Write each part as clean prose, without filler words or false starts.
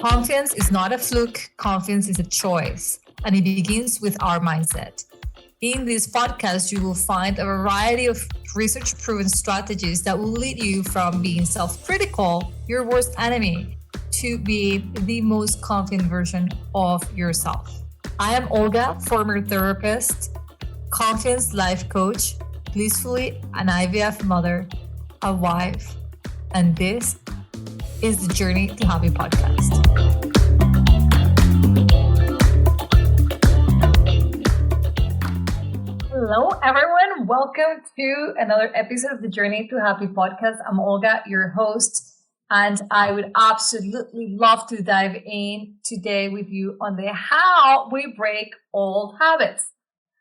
Confidence is not a fluke, confidence is a choice, and it begins with our mindset. In this podcast, you will find a variety of research proven strategies that will lead you from being self critical, your worst enemy, to being the most confident version of yourself. I am Olga, former therapist, confidence life coach, blissfully an IVF mother, a wife, and this is the Journey to Happy podcast. Hello, everyone. Welcome to another episode of the Journey to Happy podcast. I'm Olga, your host, and I would absolutely love to dive in today with you on the how we break old habits.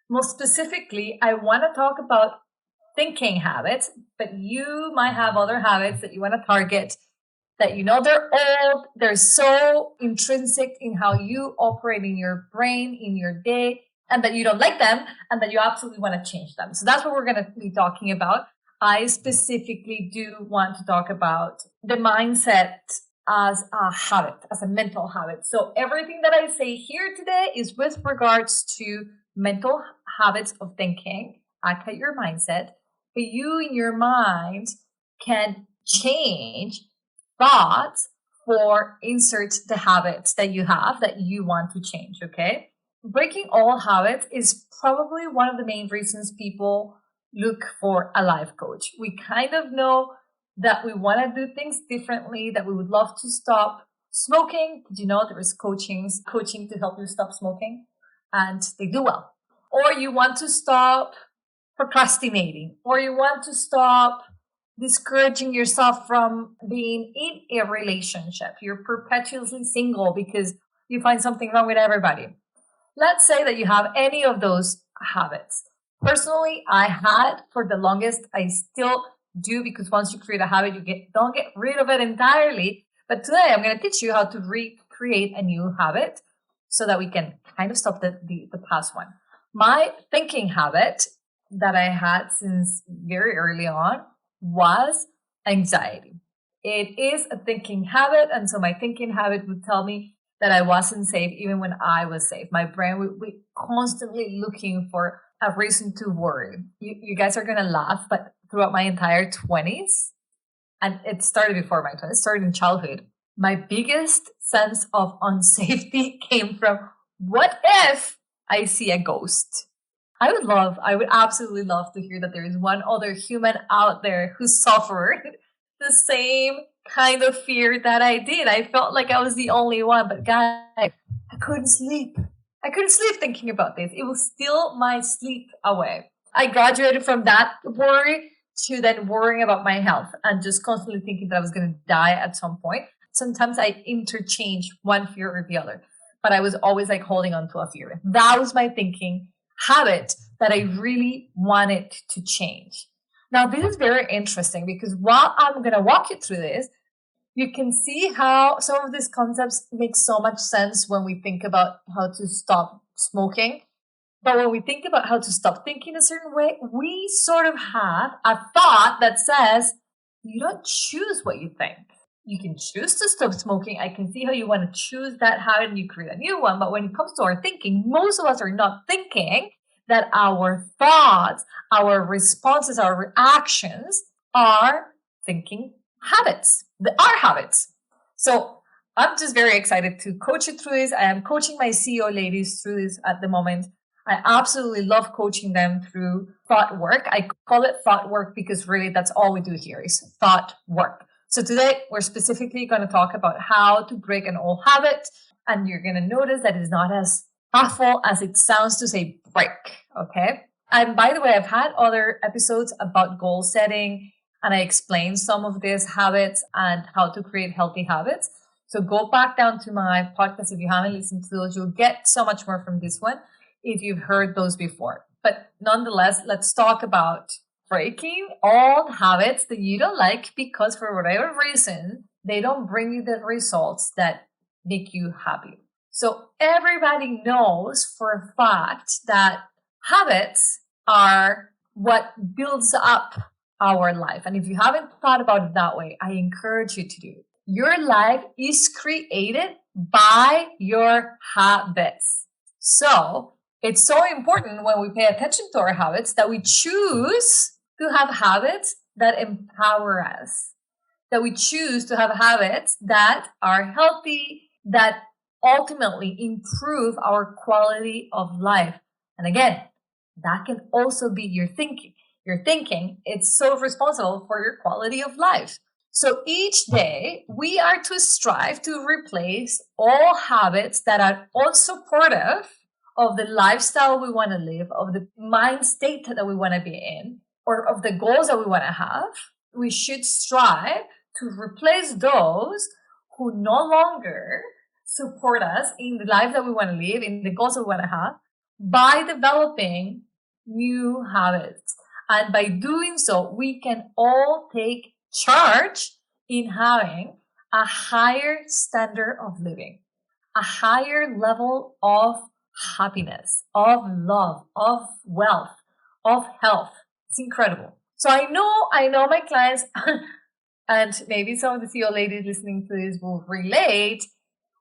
Most specifically, I want to talk about thinking habits, but you might have other habits that you want to target that you know they're old, they're so intrinsic in how you operate in your brain, in your day, and that you don't like them, and that you absolutely want to change them. So that's what we're going to be talking about. I specifically do want to talk about the mindset as a habit, as a mental habit. So everything that I say here today is with regards to mental habits of thinking, aka your mindset, but you in your mind can change thoughts for insert the habits that you have that you want to change, okay? Breaking old habits is probably one of the main reasons people look for a life coach. We kind of know that we want to do things differently, that we would love to stop smoking. Did you know there is coaching to help you stop smoking? And they do well. Or you want to stop procrastinating, or you want to stop discouraging yourself from being in a relationship. You're perpetually single because you find something wrong with everybody. Let's say that you have any of those habits. Personally, I had for the longest, I still do, because once you create a habit, don't get rid of it entirely. But today I'm going to teach you how to recreate a new habit so that we can kind of stop the past one. My thinking habit that I had since very early on was anxiety. It is a thinking habit, and so my thinking habit would tell me that I wasn't safe even when I was safe. My brain would be constantly looking for a reason to worry. You guys are gonna laugh, but throughout my entire 20s, and it started before my 20s, it started in childhood, my biggest sense of unsafety came from, what if I see a ghost? I would absolutely love to hear that there is one other human out there who suffered the same kind of fear that I did. I felt like I was the only one, but guys, I couldn't sleep. I couldn't sleep thinking about this. It will steal my sleep away. I graduated from that worry to then worrying about my health and just constantly thinking that I was going to die at some point. Sometimes I interchange one fear or the other, but I was always like holding on to a fear. That was my thinking habit that I really wanted to change. Now, this is very interesting because while I'm going to walk you through this, you can see how some of these concepts make so much sense when we think about how to stop smoking. But when we think about how to stop thinking a certain way, we sort of have a thought that says, you don't choose what you think. You can choose to stop smoking. I can see how you want to choose that habit and you create a new one. But when it comes to our thinking, most of us are not thinking that our thoughts, our responses, our reactions are thinking habits. They are habits. So I'm just very excited to coach you through this. I am coaching my CEO ladies through this at the moment. I absolutely love coaching them through thought work. I call it thought work because really that's all we do here is thought work. So today we're specifically going to talk about how to break an old habit. And you're going to notice that it's not as awful as it sounds to say break. Okay. And by the way, I've had other episodes about goal setting and I explain some of these habits and how to create healthy habits. So go back down to my podcast. If you haven't listened to those, you'll get so much more from this one if you've heard those before. But nonetheless, let's talk about breaking old habits that you don't like because for whatever reason, they don't bring you the results that make you happy. So everybody knows for a fact that habits are what builds up our life. And if you haven't thought about it that way, I encourage you to do it. Your life is created by your habits. So it's so important when we pay attention to our habits that we choose to have habits that empower us, that we choose to have habits that are healthy, that ultimately improve our quality of life. And again, that can also be your thinking. Your thinking, it's so responsible for your quality of life. So each day we are to strive to replace all habits that are unsupportive of the lifestyle we want to live, of the mind state that we want to be in, or of the goals that we want to have. We should strive to replace those who no longer support us in the life that we want to live, in the goals that we want to have, by developing new habits. And by doing so, we can all take charge in having a higher standard of living, a higher level of happiness, of love, of wealth, of health. It's incredible. So I know my clients, and maybe some of the CEO ladies listening to this will relate.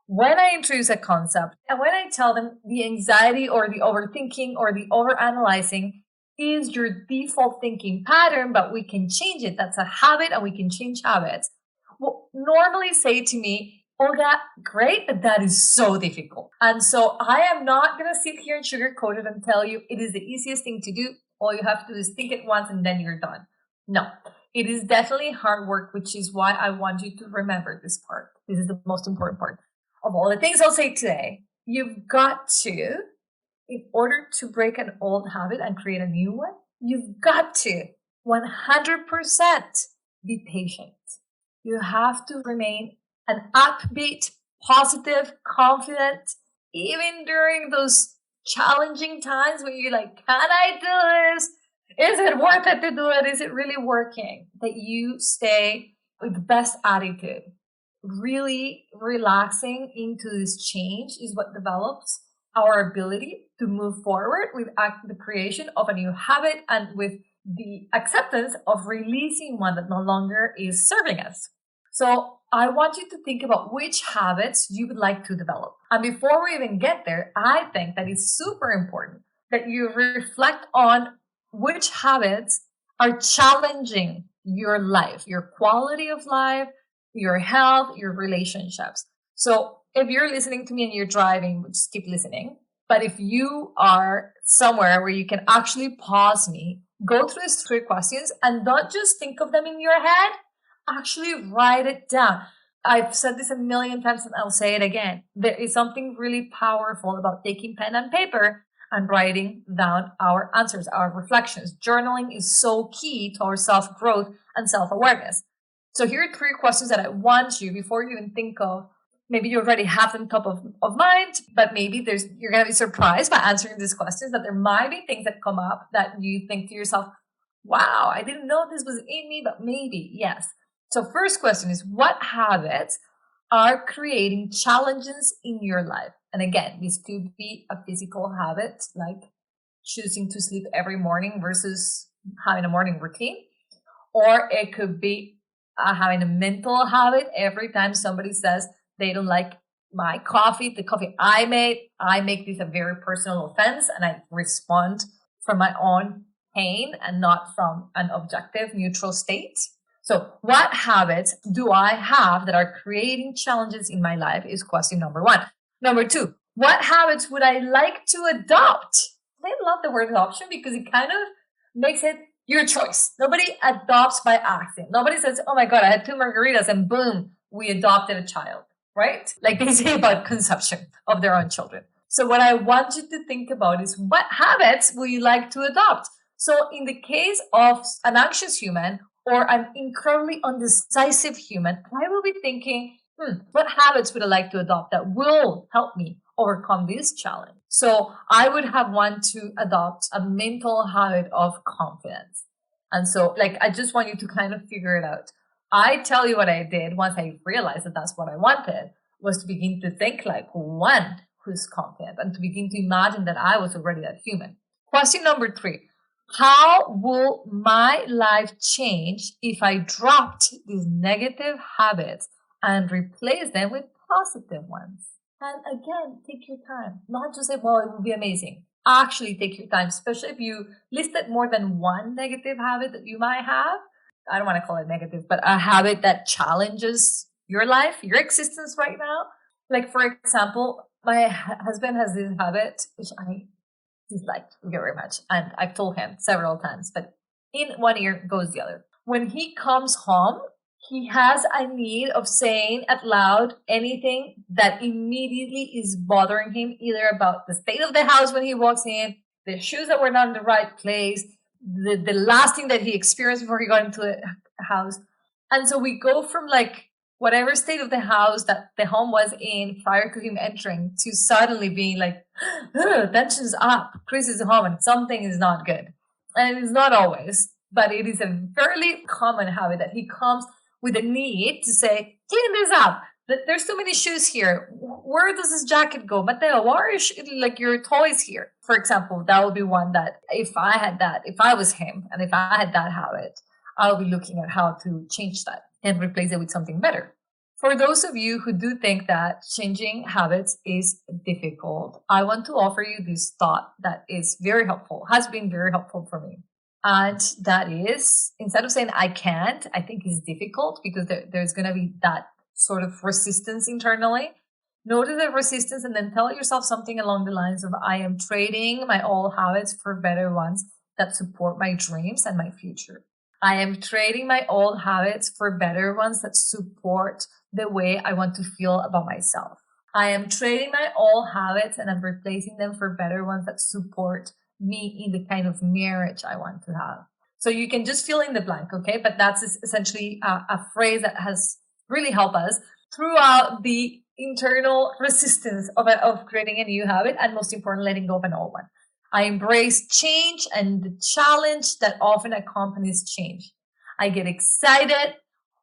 When I introduce a concept and when I tell them the anxiety or the overthinking or the overanalyzing is your default thinking pattern, but we can change it. That's a habit and we can change habits. Will normally say to me, Olga, great, but that is so difficult. And so I am not going to sit here and sugarcoat it and tell you it is the easiest thing to do. All you have to do is think it once and then you're done. No, it is definitely hard work, which is why I want you to remember this part. This is the most important part. Of all the things I'll say today, you've got to, in order to break an old habit and create a new one, you've got to 100% be patient. You have to remain an upbeat, positive, confident, even during those challenging times when you're like, can I do this? Is it worth it to do it? Is it really working? That you stay with the best attitude. Really relaxing into this change is what develops our ability to move forward with the creation of a new habit and with the acceptance of releasing one that no longer is serving us. So I want you to think about which habits you would like to develop. And before we even get there, I think that it's super important that you reflect on which habits are challenging your life, your quality of life, your health, your relationships. So if you're listening to me and you're driving, just keep listening. But if you are somewhere where you can actually pause me, go through these 3 questions and don't just think of them in your head, actually write it down. I've said this a million times and I'll say it again. There is something really powerful about taking pen and paper and writing down our answers, our reflections. Journaling is so key to our self-growth and self-awareness. So here are 3 questions that I want you, before you even think of, maybe you already have them top of mind, but maybe you're going to be surprised by answering these questions that there might be things that come up that you think to yourself, wow, I didn't know this was in me, but maybe, yes. So first question is, what habits are creating challenges in your life? And again, this could be a physical habit, like choosing to sleep every morning versus having a morning routine. Or it could be having a mental habit. Every time somebody says they don't like my coffee, the coffee I make this a very personal offense and I respond from my own pain and not from an objective, neutral state. So what habits do I have that are creating challenges in my life is question number 1. Number 2, what habits would I like to adopt? I love the word adoption because it kind of makes it your choice. Nobody adopts by accident. Nobody says, oh my God, I had 2 margaritas and boom, we adopted a child, right? Like they say about conception of their own children. So what I want you to think about is, what habits will you like to adopt? So in the case of an anxious human or an incredibly undecisive human, I will be thinking, what habits would I like to adopt that will help me overcome this challenge? So I would have want to adopt a mental habit of confidence. And so I just want you to kind of figure it out. I tell you what I did once I realized that that's what I wanted, was to begin to think like one who's confident and to begin to imagine that I was already that human. Question number 3. How will my life change if I dropped these negative habits and replace them with positive ones. And again, take your time. Not just say, well, it will be amazing. Actually take your time, especially if you listed more than one negative habit that you might have. I don't want to call it negative, but a habit that challenges your life, your existence right now. Like, for example, my husband has this habit, which I dislike very much. And I've told him several times, but in one ear goes the other. When he comes home, he has a need of saying out loud anything that immediately is bothering him, either about the state of the house when he walks in, the shoes that were not in the right place, the last thing that he experienced before he got into the house. And so we go from like whatever state of the house that the home was in prior to him entering to suddenly being like, tension's up, Chris is home and something is not good. And it's not always, but it is a fairly common habit that he comes with a need to say, clean this up. There's too many shoes here. Where does this jacket go? Mateo, why are like your toys here? For example, that would be one that if I was him and if I had that habit, I'll be looking at how to change that and replace it with something better. For those of you who do think that changing habits is difficult, I want to offer you this thought that is very helpful, has been very helpful for me. And that is, instead of saying I can't, I think it's difficult because there's going to be that sort of resistance internally. Notice the resistance and then tell yourself something along the lines of, I am trading my old habits for better ones that support my dreams and my future. I am trading my old habits for better ones that support the way I want to feel about myself. I am trading my old habits and I'm replacing them for better ones that support me in the kind of marriage I want to have. So you can just fill in the blank, okay? But that's essentially a phrase that has really helped us throughout the internal resistance of creating a new habit and most important, letting go of an old one. I embrace change and the challenge that often accompanies change. I get excited,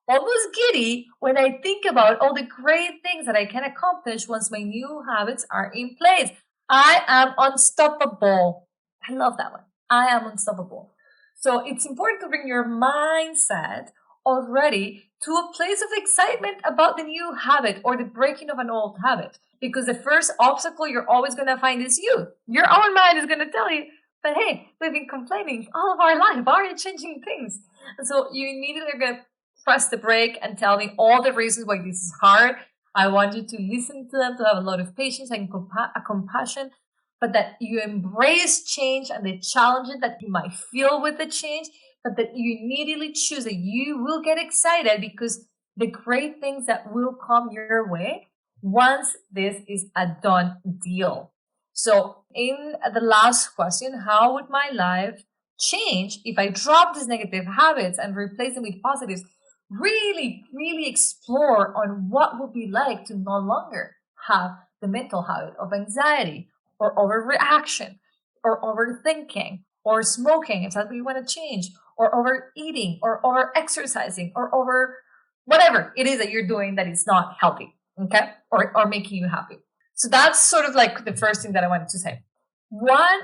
almost giddy, when I think about all the great things that I can accomplish once my new habits are in place. I am unstoppable. I love that one. I am unstoppable. So it's important to bring your mindset already to a place of excitement about the new habit or the breaking of an old habit. Because the first obstacle you're always going to find is you. Your own mind is going to tell you, but hey, we've been complaining all of our life. Why are you changing things? And so you immediately are going to press the brake and tell me all the reasons why this is hard. I want you to listen to them, to have a lot of patience and compassion, but that you embrace change and the challenges that you might feel with the change, but that you immediately choose that you will get excited because the great things that will come your way once this is a done deal. So in the last question, how would my life change if I drop these negative habits and replace them with positives? Really, really explore on what would be like to no longer have the mental habit of anxiety or overreaction or overthinking or smoking if that's what you want to change or overeating or over exercising or over whatever it is that you're doing that is not healthy. Okay. Or making you happy. So that's sort of like the first thing that I wanted to say. One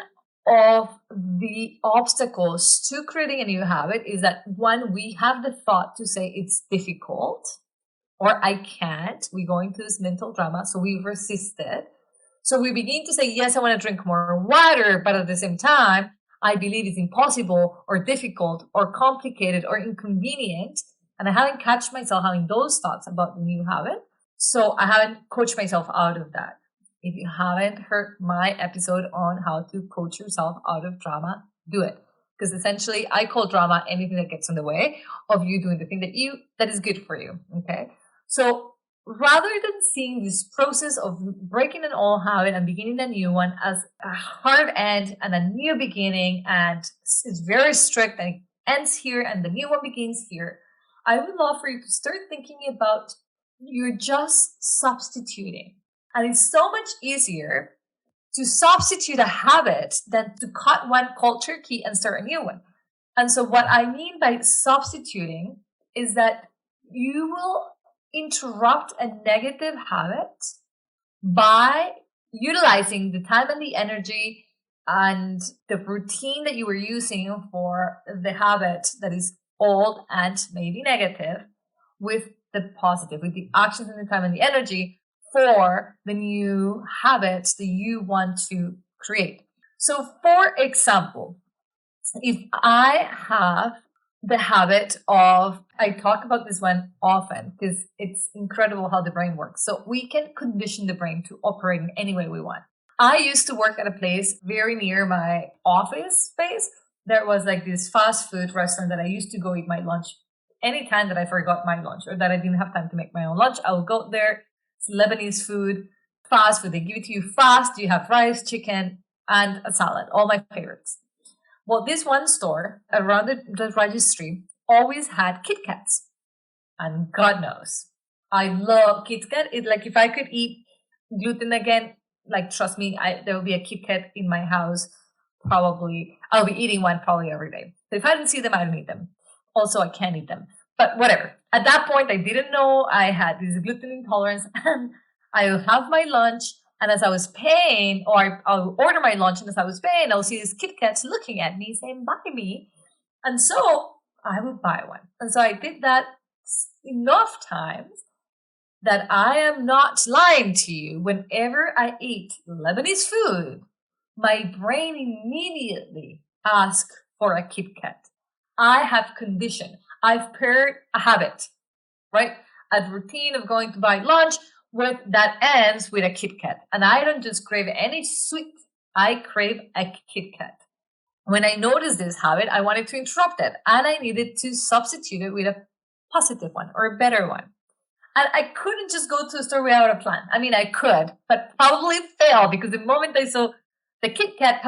of the obstacles to creating a new habit is that when we have the thought to say it's difficult or I can't, we go into this mental drama. So we resist it. So we begin to say, yes, I want to drink more water, but at the same time, I believe it's impossible or difficult or complicated or inconvenient. And I haven't catch myself having those thoughts about the new habit. So I haven't coached myself out of that. If you haven't heard my episode on how to coach yourself out of drama, do it. Because essentially I call drama anything that gets in the way of you doing the thing that is good for you. Okay. So rather than seeing this process of breaking an old habit and beginning a new one as a hard end and a new beginning, and it's very strict and it ends here and the new one begins here, I would love for you to start thinking about you're just substituting. And it's so much easier to substitute a habit than to cut one cold turkey and start a new one. And so what I mean by substituting is that you will interrupt a negative habit by utilizing the time and the energy and the routine that you were using for the habit that is old and maybe negative with the positive, with the actions and the time and the energy for the new habits that you want to create. So, for example, if I have the habit of, I talk about this one often because it's incredible how the brain works. So, we can condition the brain to operate in any way we want. I used to work at a place very near my office space. There was like this fast food restaurant that I used to go eat my lunch anytime that I forgot my lunch or that I didn't have time to make my own lunch. I would go there. It's Lebanese food, fast food. They give it to you fast. You have rice, chicken, and a salad. All my favorites. Well, this one store around the registry always had Kit Kats. And God knows, I love Kit Kat. It's like if I could eat gluten again, like trust me, there will be a Kit Kat in my house. Probably, I'll be eating one probably every day. So if I didn't see them, I don't eat them. Also, I can't eat them. But whatever. At that point, I didn't know I had this gluten intolerance, and I will have my lunch. And as I was paying, or I'll order my lunch, and as I was paying, I'll see these Kit Kats looking at me, saying, "Buy me." And so I would buy one. And so I did that enough times that I am not lying to you. Whenever I eat Lebanese food, my brain immediately asks for a Kit Kat. I have conditioned. I've paired a habit, right? A routine of going to buy lunch with that ends with a Kit Kat. And I don't just crave any sweet. I crave a Kit Kat. When I noticed this habit, I wanted to interrupt it and I needed to substitute it with a positive one or a better one. And I couldn't just go to the store without a plan. I mean, I could, but probably fail because the moment I saw the Kit Kat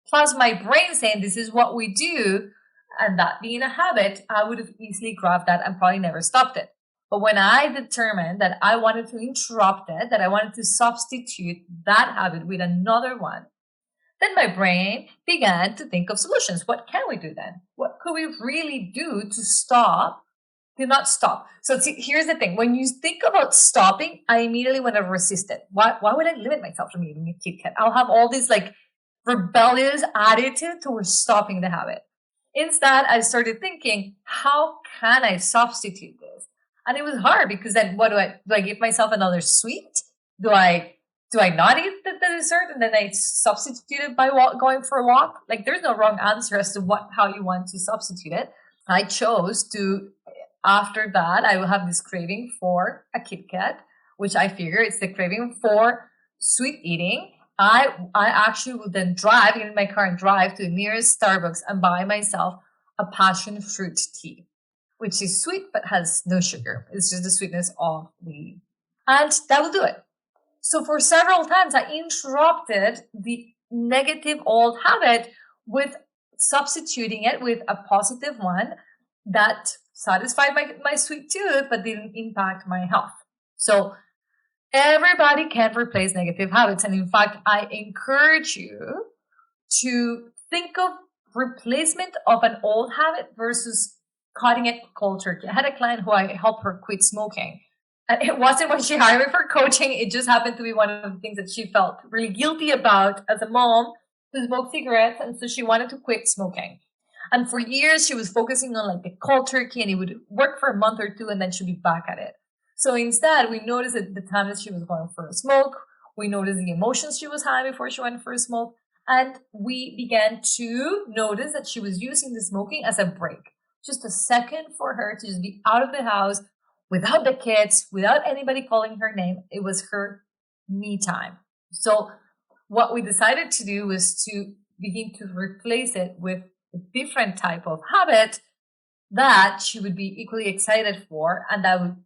plus my brain saying this is what we do, and that being a habit, I would have easily grabbed that and probably never stopped it. But when I determined that I wanted to interrupt it, that I wanted to substitute that habit with another one, then my brain began to think of solutions. What can we do then? What could we really do to not stop? So see, here's the thing. When you think about stopping, I immediately want to resist it. Why would I limit myself from eating a Kit Kat? I'll have all this like rebellious attitude towards stopping the habit. Instead, I started thinking, how can I substitute this? And it was hard because then what do I give myself another sweet? Do I not eat the dessert and then I substitute it by going for a walk? Like there's no wrong answer as to how you want to substitute it. I chose to, after that, I will have this craving for a Kit Kat, which I figure it's the craving for sweet eating. I actually would then get in my car and drive to the nearest Starbucks and buy myself a passion fruit tea, which is sweet but has no sugar. It's just the sweetness of the, and that will do it. So for several times, I interrupted the negative old habit with substituting it with a positive one that satisfied my sweet tooth but didn't impact my health. So everybody can replace negative habits. And in fact, I encourage you to think of replacement of an old habit versus cutting it cold turkey. I had a client who I helped her quit smoking. And it wasn't when she hired me for coaching. It just happened to be one of the things that she felt really guilty about as a mom who smoked cigarettes. And so she wanted to quit smoking. And for years, she was focusing on like the cold turkey and it would work for a month or two and then she'd be back at it. So instead, we noticed at the time that she was going for a smoke, we noticed the emotions she was having before she went for a smoke, and we began to notice that she was using the smoking as a break. Just a second for her to just be out of the house without the kids, without anybody calling her name. It was her me time. So what we decided to do was to begin to replace it with a different type of habit that she would be equally excited for, and that would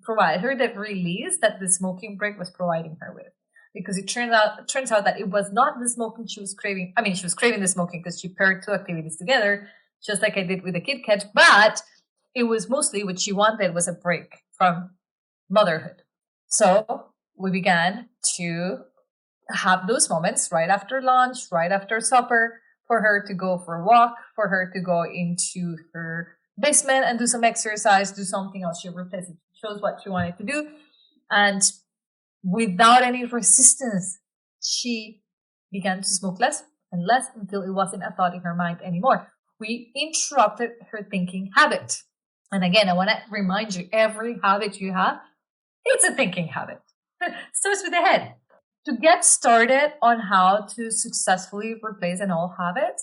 provide her the release that the smoking break was providing her with. Because it turns out that it was not the smoking she was craving. I mean, she was craving the smoking because she paired two activities together, just like I did with the Kit Kat, but it was mostly what she wanted was a break from motherhood. So we began to have those moments right after lunch, right after supper, for her to go for a walk, for her to go into her basement and do some exercise, do something else. She replaced it. She chose what she wanted to do. And without any resistance, she began to smoke less and less until it wasn't a thought in her mind anymore. We interrupted her thinking habit. And again, I want to remind you, every habit you have, it's a thinking habit. Starts with the head. To get started on how to successfully replace an old habit,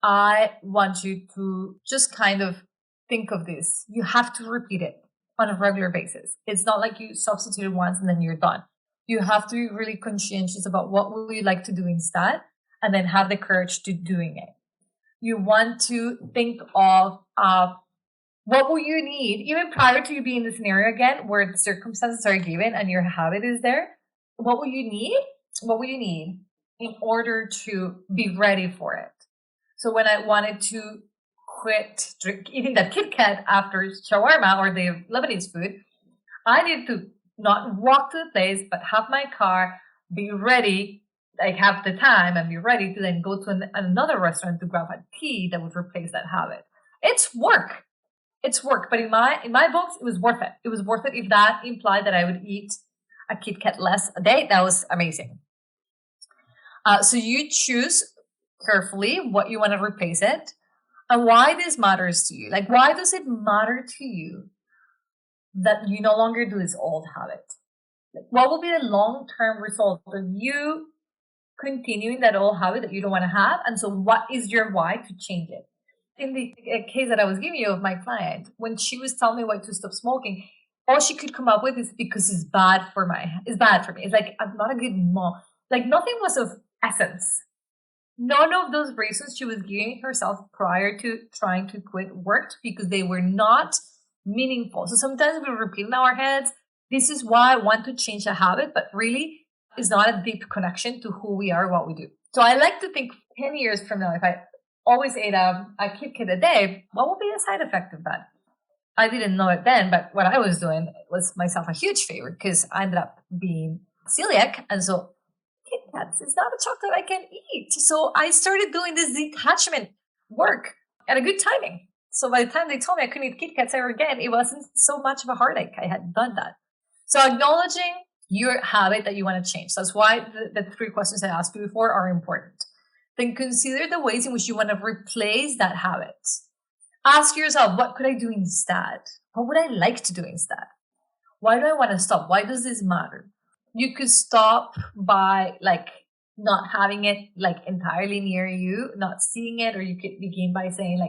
I want you to just kind of think of this. You have to repeat it on a regular basis. It's not like you substitute it once and then you're done. You have to be really conscientious about what would you like to do instead, and then have the courage to doing it. You want to think of what will you need, even prior to you being in the scenario again, where the circumstances are given and your habit is there. What will you need? What will you need in order to be ready for it? So when I wanted to eating that Kit Kat after shawarma or the Lebanese food, I needed to not walk to the place, but have my car, be ready, like have the time and be ready to then go to another restaurant to grab a tea that would replace that habit. It's work. It's work, but in my books, it was worth it. It was worth it if that implied that I would eat a Kit Kat less a day. That was amazing. So you choose carefully what you want to replace it and why this matters to you. Like, why does it matter to you that you no longer do this old habit? Like, what will be the long-term result of you continuing that old habit that you don't want to have? And so what is your why to change it? In the case that I was giving you of my client, when she was telling me why to stop smoking, all she could come up with is because it's bad for me. It's like, I'm not a good mom. Like, nothing was of essence. None of those reasons she was giving herself prior to trying to quit worked because they were not meaningful. So sometimes we repeat in our heads, this is why I want to change a habit, but really it's not a deep connection to who we are, what we do. So I like to think 10 years from now, if I always ate a Kit Kat a day, what will be the side effect of that? I didn't know it then, but what I was doing was myself a huge favor because I ended up being celiac. And so Kit Kats is not a chocolate I can eat. So I started doing this detachment work at a good timing. So by the time they told me I couldn't eat Kit Kats ever again, it wasn't so much of a heartache. I had done that. So acknowledging your habit that you want to change. That's why the 3 questions I asked you before are important. Then consider the ways in which you want to replace that habit. Ask yourself, what could I do instead? What would I like to do instead? Why do I want to stop? Why does this matter? You could stop by not having it entirely near you, not seeing it, or you could begin by saying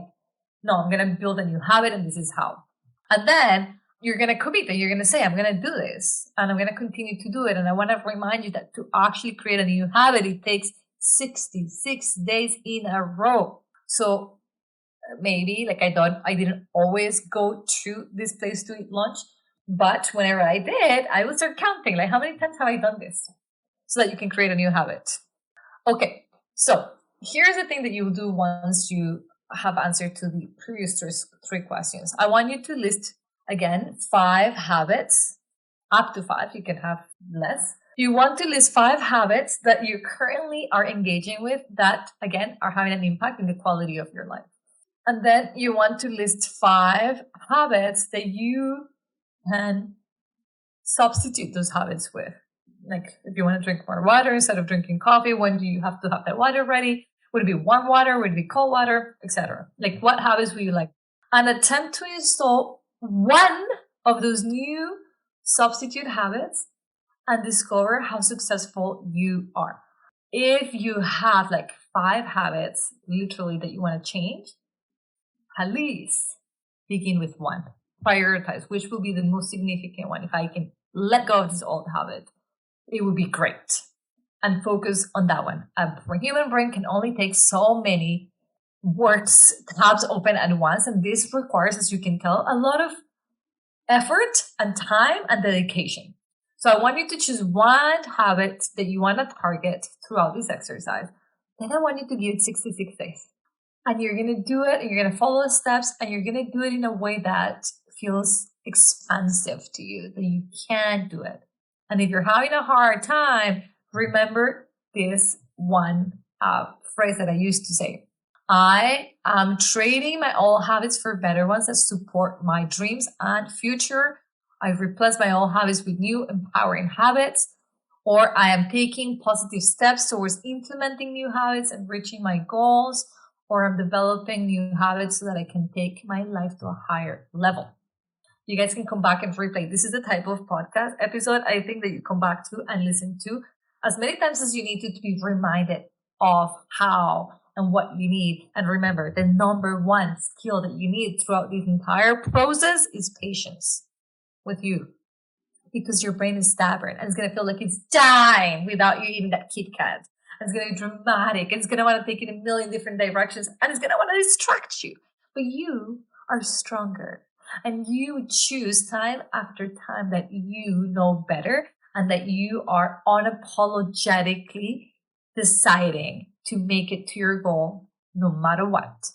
no, I'm going to build a new habit and this is how. And then you're going to commit and you're going to say, I'm going to do this and I'm going to continue to do it. And I want to remind you that to actually create a new habit, it takes 66 days in a row. So maybe I didn't always go to this place to eat lunch, but whenever I did, I would start counting how many times have I done this so that you can create a new habit. Okay, so here's the thing that you do once you have answered to the previous 3 questions. I want you to list again 5 habits, up to 5, you can have less. You want to list 5 habits that you currently are engaging with that, again, are having an impact in the quality of your life. And then you want to list 5 habits that you can substitute those habits with. If you want to drink more water instead of drinking coffee, when do you have to have that water ready? Would it be warm water? Would it be cold water? Etc. What habits would you like? And attempt to install one of those new substitute habits and discover how successful you are. If you have 5 habits literally that you want to change, at least begin with one. Prioritize which will be the most significant one. If I can let go of this old habit, it would be great. And focus on that one. A human brain can only take so many tabs open at once. And this requires, as you can tell, a lot of effort and time and dedication. So I want you to choose one habit that you want to target throughout this exercise. Then I want you to give it 66 days. And you're going to do it, and you're going to follow the steps, and you're going to do it in a way that feels expansive to you, that you can do it. And if you're having a hard time, remember this one phrase that I used to say. I am trading my old habits for better ones that support my dreams and future. I've replaced my old habits with new empowering habits, or I am taking positive steps towards implementing new habits and reaching my goals, or I'm developing new habits so that I can take my life to a higher level. You guys can come back and replay. This is the type of podcast episode I think that you come back to and listen to as many times as you need to be reminded of how and what you need. And remember, the number one skill that you need throughout this entire process is patience with you, because your brain is stubborn and it's going to feel like it's dying without you eating that Kit Kat. And it's going to be dramatic. And it's going to want to take you in a million different directions. And it's going to want to distract you. But you are stronger. And you choose time after time that you know better and that you are unapologetically deciding to make it to your goal no matter what.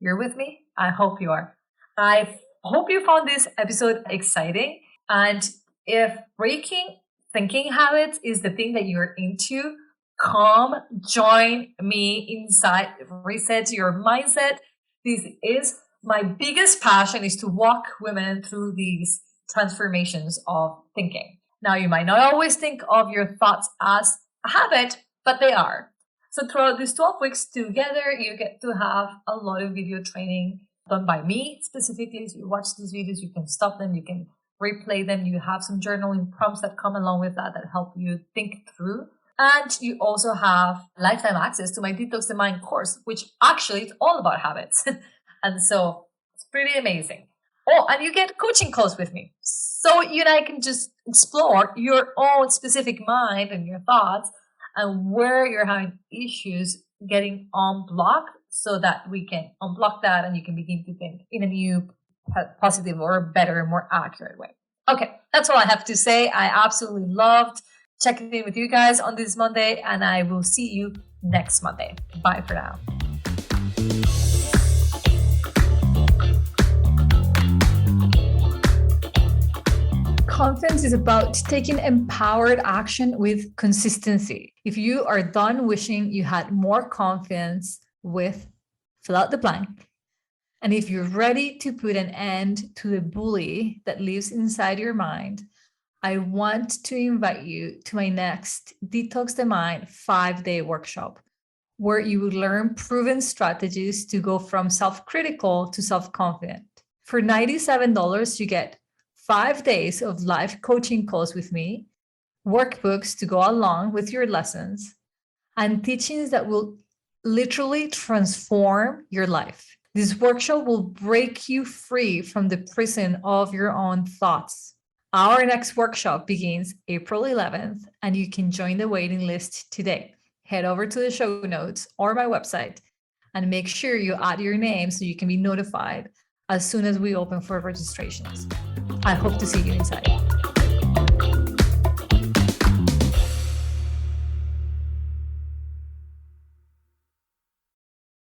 You're with me? I hope you are. I hope you found this episode exciting. And if breaking thinking habits is the thing that you're into, come join me inside Reset Your Mindset. This is my biggest passion, is to walk women through these transformations of thinking. Now, you might not always think of your thoughts as a habit, but they are. So throughout these 12 weeks together, you get to have a lot of video training done by me specifically. So you watch these videos, you can stop them, you can replay them. You have some journaling prompts that come along with that help you think through. And you also have lifetime access to my Detox the Mind course, which actually is all about habits. And so it's pretty amazing. Oh, and you get coaching calls with me. So you and I can just explore your own specific mind and your thoughts and where you're having issues getting unblocked, so that we can unblock that and you can begin to think in a new, positive, or better, more accurate way. Okay, that's all I have to say. I absolutely loved checking in with you guys on this Monday, and I will see you next Monday. Bye for now. Confidence is about taking empowered action with consistency. If you are done wishing you had more confidence with fill out the blank, and if you're ready to put an end to the bully that lives inside your mind, I want to invite you to my next Detox the Mind 5-day workshop, where you will learn proven strategies to go from self-critical to self-confident. For $97, you get 5 days of live coaching calls with me, workbooks to go along with your lessons, and teachings that will literally transform your life. This workshop will break you free from the prison of your own thoughts. Our next workshop begins April 11th, and you can join the waiting list today. Head over to the show notes or my website and make sure you add your name so you can be notified as soon as we open for registrations. I hope to see you inside.